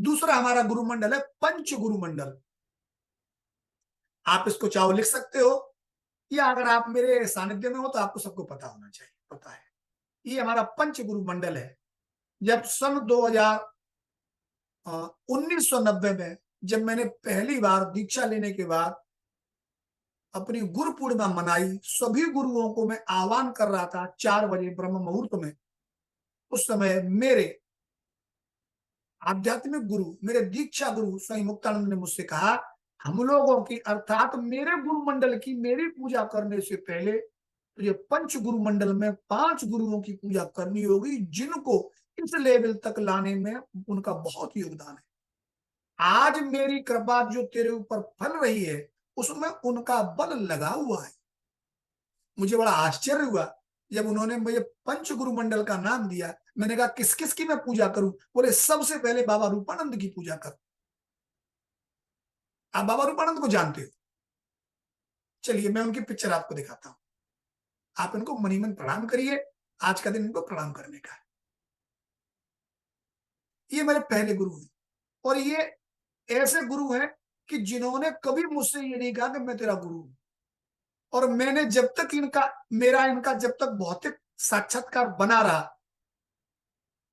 दूसरा हमारा गुरु मंडल है पंच गुरु मंडल। आप इसको चाहो लिख सकते हो, या अगर आप मेरे सानिध्य में हो तो आपको सबको पता होना चाहिए, पता है। ये हमारा पंच गुरु मंडल है। जब सन 1990 में जब मैंने पहली बार दीक्षा लेने के बाद अपनी गुरु पूर्णिमा मनाई, सभी गुरुओं को मैं आह्वान कर रहा था 4 बजे ब्रह्म मुहूर्त में। उस समय मेरे आध्यात्मिक गुरु, मेरे दीक्षा गुरु स्वयं मुक्तानंद ने मुझसे कहा, हम लोगों की अर्थात मेरे गुरु मंडल की मेरी पूजा करने से पहले तुझे पंच गुरु मंडल में 5 गुरुओं की पूजा करनी होगी, जिनको इस लेवल तक लाने में उनका बहुत योगदान है। आज मेरी कृपा जो तेरे ऊपर फल रही है उसमें उनका बल लगा हुआ है। मुझे बड़ा आश्चर्य हुआ जब उन्होंने मुझे पंच गुरु मंडल का नाम दिया। मैंने कहा किस किस की मैं पूजा करूं? बोले सबसे पहले बाबा रूपानंद की पूजा कर। आप बाबा रूपानंद को जानते हो? चलिए मैं उनकी पिक्चर आपको दिखाता हूं। आप इनको मनी मन प्रणाम करिए, आज का दिन इनको प्रणाम करने का है। ये मेरे पहले गुरु हैं, और ये ऐसे गुरु हैं कि जिन्होंने कभी मुझसे ये नहीं कहा कि मैं तेरा गुरु हूं। और मैंने जब तक इनका जब तक भौतिक साक्षात्कार बना रहा,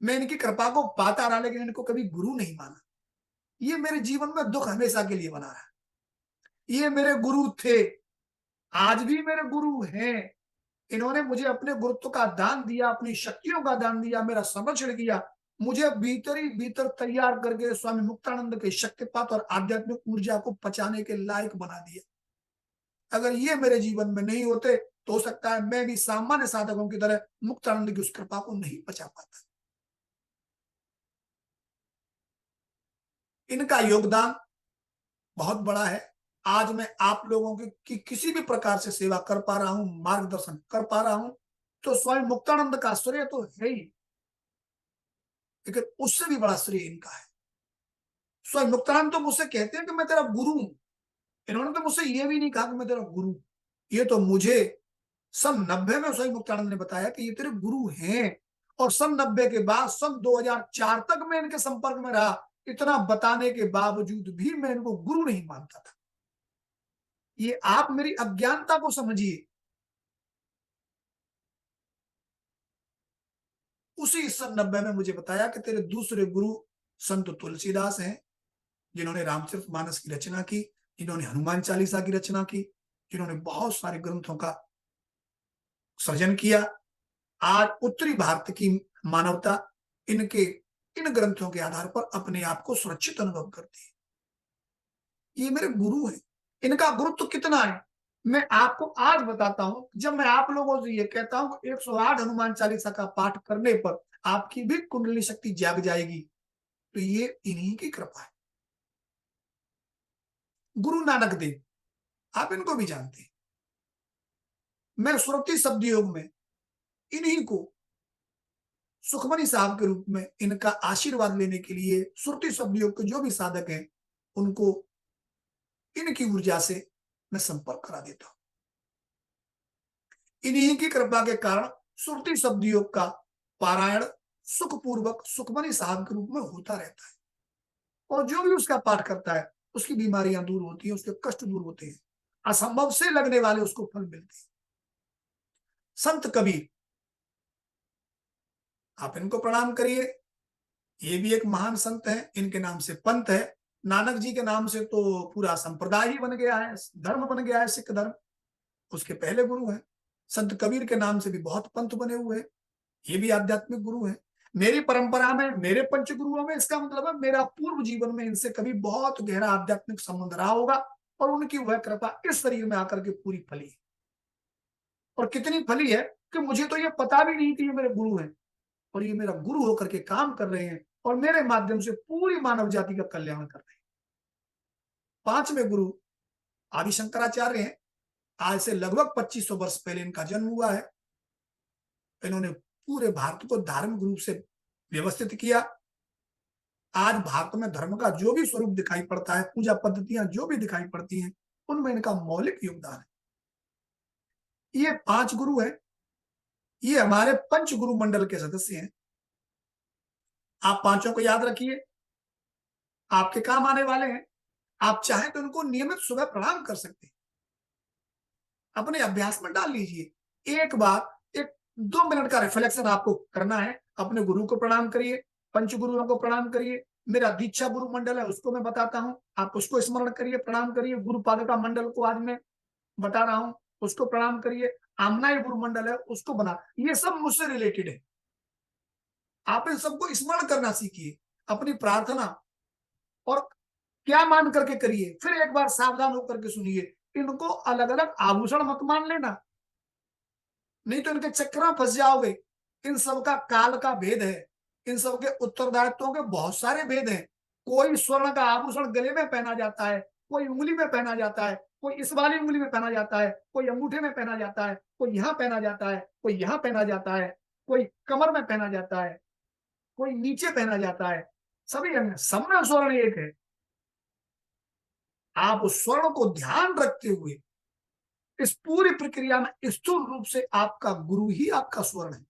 मैं इनकी कृपा को पाता रहा, लेकिन इनको कभी गुरु नहीं माना। ये मेरे जीवन में दुख हमेशा के लिए बना रहा। ये मेरे गुरु थे, आज भी मेरे गुरु हैं। इन्होंने मुझे अपने गुरुत्व का दान दिया, अपनी शक्तियों का दान दिया, मेरा संरक्षण किया, मुझे भीतर ही भीतर तैयार करके स्वामी मुक्तानंद के शक्तिपात और आध्यात्मिक ऊर्जा को पचाने के लायक बना दिया। अगर ये मेरे जीवन में नहीं होते तो हो सकता है मैं भी सामान्य साधकों की तरह मुक्तानंद की उस कृपा को नहीं पचा पाता। इनका योगदान बहुत बड़ा है। आज मैं आप लोगों की किसी भी प्रकार से सेवा कर पा रहा हूं, मार्गदर्शन कर पा रहा हूं, तो स्वयं मुक्तानंद का श्रेय तो है ही, लेकिन उससे भी बड़ा श्रेय इनका है। स्वयं मुक्तानंद तो मुझसे कहते हैं कि मैं तेरा गुरु हूं। इन्होंने तो मुझसे ये भी नहीं कहा कि मैं तेरा गुरु। ये तो मुझे सन 90 में स्वयं मुक्तानंद ने बताया कि ये तेरे गुरु हैं। और सन 90 के बाद सन 2004 तक मैं इनके संपर्क में रहा। इतना बताने के बावजूद भी मैं इनको गुरु नहीं मानता था। ये आप मेरी अज्ञानता को समझिए। उसी सन 90 में मुझे बताया कि तेरे दूसरे गुरु संत तुलसीदास हैं, जिन्होंने रामचरितमानस की रचना की, जिन्होंने हनुमान चालीसा की रचना की, जिन्होंने बहुत सारे ग्रंथों का सृजन किया। आज उत्तरी भारत की मानवता इनके इन ग्रंथों के आधार पर अपने आप को सुरक्षित अनुभव करती है। ये मेरे गुरु हैं। इनका गुरुत्व कितना है मैं आपको आज बताता हूं। जब मैं आप लोगों से ये कहता हूं कि 108 हनुमान चालीसा का पाठ करने पर आपकी भी कुंडली शक्ति जाग जाएगी, तो ये इन्हीं की कृपा है। गुरु नानक देव, आप इनको भी जानते हैं। मैं सुरती शब्द योग में इन्हीं को सुखमनी साहब के रूप में इनका आशीर्वाद लेने के लिए सुरती शब्द योग के जो भी साधक हैं उनको इनकी ऊर्जा से मैं संपर्क करा देता हूं। इन्हीं की कृपा के कारण सुरती शब्द योग का पारायण सुखपूर्वक सुखमनी साहब के रूप में होता रहता है। और जो भी उसका पाठ करता है उसकी बीमारियां दूर होती हैं, उसके कष्ट दूर होते हैं, असंभव से लगने वाले उसको फल मिलते हैं। संत कबीर, आप इनको प्रणाम करिए। ये भी एक महान संत है। इनके नाम से पंथ है। नानक जी के नाम से तो पूरा संप्रदाय ही बन गया है, धर्म बन गया है, सिख धर्म। उसके पहले गुरु हैं। संत कबीर के नाम से भी बहुत पंथ बने हुए हैं। ये भी आध्यात्मिक गुरु हैं। मेरी परंपरा में, मेरे पंच गुरुओं में, इसका मतलब है मेरा पूर्व जीवन में इनसे कभी बहुत गहरा आध्यात्मिक संबंध रहा होगा, और उनकी वह कृपा इस शरीर में आकर के पूरी फली है। और कितनी फली है कि मुझे तो ये पता भी नहीं कि ये मेरे गुरु हैं, और ये मेरा गुरु होकर के काम कर रहे हैं और मेरे माध्यम से पूरी मानव जाति का कल्याण कर रहे हैं। 5वें गुरु आदि शंकराचार्य हैं। आज से लगभग 2500 वर्ष पहले इनका जन्म हुआ है। इन्होंने पूरे भारत को धार्मिक रूप से व्यवस्थित किया। आज भारत में धर्म का जो भी स्वरूप दिखाई पड़ता है, पूजा पद्धतियां जो भी दिखाई पड़ती हैं, उनमें इनका मौलिक योगदान है। ये 5 गुरु हैं। ये हमारे पंच गुरु मंडल के सदस्य हैं। आप 5 को याद रखिए। आपके काम आने वाले हैं। आप चाहें तो उनको नियमित सुबह प्रणाम कर सकते हैं। अपने अभ्यास में डाल लीजिए। एक बार एक 2 मिनट का रिफ्लेक्शन आपको करना है। अपने गुरु को प्रणाम करिए, पंच गुरुओं को प्रणाम करिए। मेरा दीक्षा गुरु मंडल है, उसको मैं बताता हूँ, आप उसको स्मरण करिए, प्रणाम करिए। गुरु पादुका मंडल को आज मैं बता रहा हूँ, उसको प्रणाम करिए। आमनाई गुरु मंडल है, उसको बना। ये सब मुझसे रिलेटेड है। आप इन सबको स्मरण करना सीखिए। अपनी प्रार्थना और क्या मान करके करिए। फिर एक बार सावधान होकर के सुनिए, इनको अलग अलग आभूषण मत मान लेना, नहीं तो इनके चक्कर में फंस जाओगे। इन सब का काल का भेद है। इन सब के उत्तरदायित्वों के बहुत सारे भेद हैं। कोई स्वर्ण का आभूषण गले में पहना जाता है, कोई उंगली में पहना जाता है, कोई इस वाली उंगली में पहना जाता है, कोई अंगूठे में पहना जाता है, कोई यहाँ पहना जाता है, कोई यहाँ पहना जाता है, कोई कमर में पहना जाता है, कोई नीचे पहना जाता है। सभी अंग सब में स्वर्ण एक है। आप उस स्वर्ण को ध्यान रखते हुए इस पूरी प्रक्रिया में स्थूल रूप से आपका गुरु ही आपका स्वर्ण है।